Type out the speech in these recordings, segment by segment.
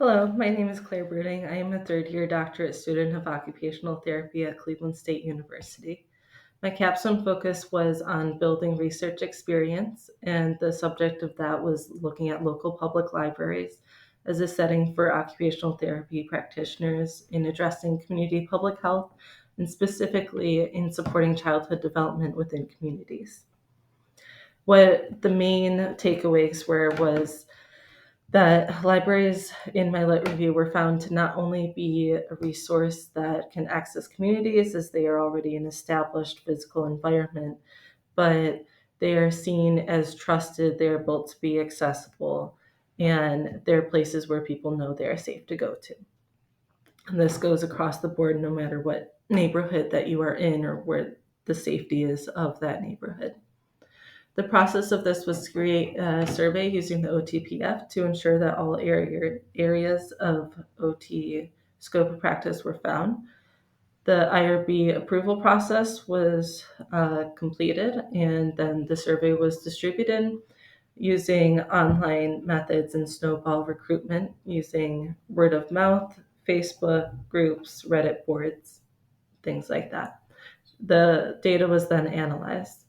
Hello, my name is Claire Bruening. I am a third-year doctorate student of occupational therapy at Cleveland State University. My capstone focus was on building research experience, and the subject of that was looking at local public libraries as a setting for occupational therapy practitioners in addressing community public health and specifically in supporting childhood development within communities. What the main takeaways were was that libraries in my lit review were found to not only be a resource that can access communities as they are already an established physical environment, but they are seen as trusted, they're built to be accessible, and they're places where people know they are safe to go to. And this goes across the board no matter what neighborhood that you are in or where the safety is of that neighborhood. The process of this was to create a survey using the OTPF to ensure that all areas of OT scope of practice were found. The IRB approval process was completed, and then the survey was distributed using online methods and snowball recruitment using word of mouth, Facebook groups, Reddit boards, things like that. The data was then analyzed.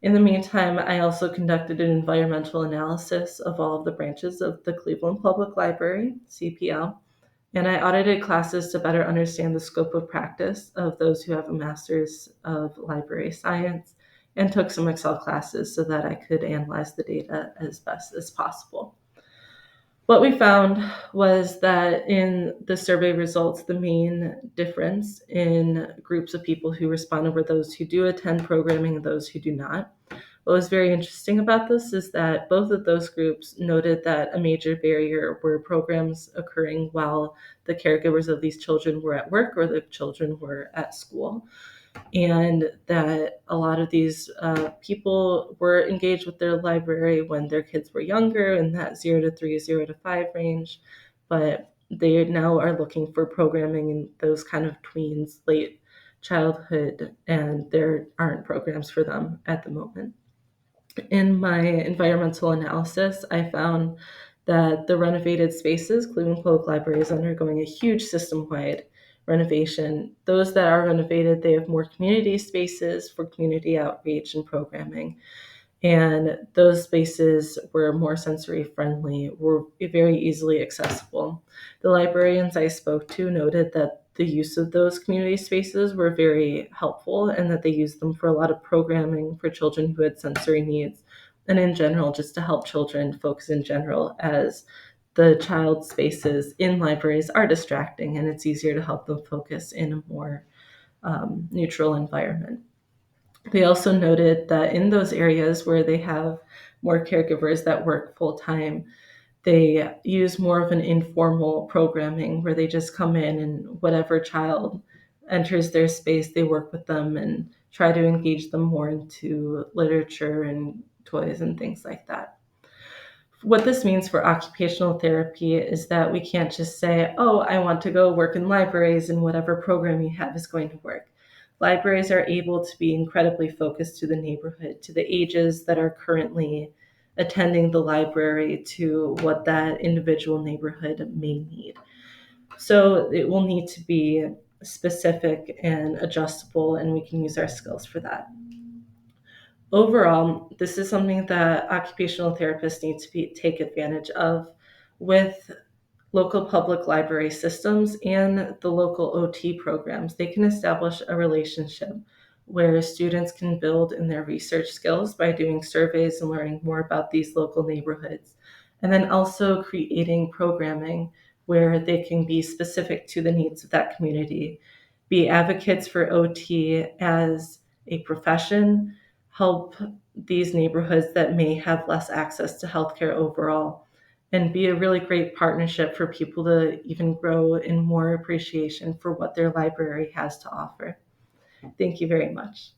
In the meantime, I also conducted an environmental analysis of all of the branches of the Cleveland Public Library, CPL, and I audited classes to better understand the scope of practice of those who have a master's of library science and took some Excel classes so that I could analyze the data as best as possible. What we found was that in the survey results, the main difference in groups of people who responded were those who do attend programming and those who do not. What was very interesting about this is that both of those groups noted that a major barrier were programs occurring while the caregivers of these children were at work or the children were at school, and that a lot of these people were engaged with their library when their kids were younger in that 0 to 3, 0 to 5 range, but they now are looking for programming in those kind of tweens, late childhood, and there aren't programs for them at the moment. In my environmental analysis, I found that the renovated spaces, Cleveland Public Library is undergoing a huge system-wide renovation. Those that are renovated, they have more community spaces for community outreach and programming. And those spaces were more sensory friendly, were very easily accessible. The librarians I spoke to noted that the use of those community spaces were very helpful and that they used them for a lot of programming for children who had sensory needs and in general just to help children focus in general, as the child spaces in libraries are distracting and it's easier to help them focus in a more neutral environment. They also noted that in those areas where they have more caregivers that work full time, they use more of an informal programming where they just come in and whatever child enters their space, they work with them and try to engage them more into literature and toys and things like that. What this means for occupational therapy is that we can't just say, oh, I want to go work in libraries and whatever program you have is going to work. Libraries are able to be incredibly focused to the neighborhood, to the ages that are currently attending the library, to what that individual neighborhood may need. So it will need to be specific and adjustable, and we can use our skills for that. Overall, this is something that occupational therapists need to take advantage of with local public library systems and the local OT programs. They can establish a relationship where students can build in their research skills by doing surveys and learning more about these local neighborhoods. And then also creating programming where they can be specific to the needs of that community, be advocates for OT as a profession, help these neighborhoods that may have less access to healthcare overall, and be a really great partnership for people to even grow in more appreciation for what their library has to offer. Thank you very much.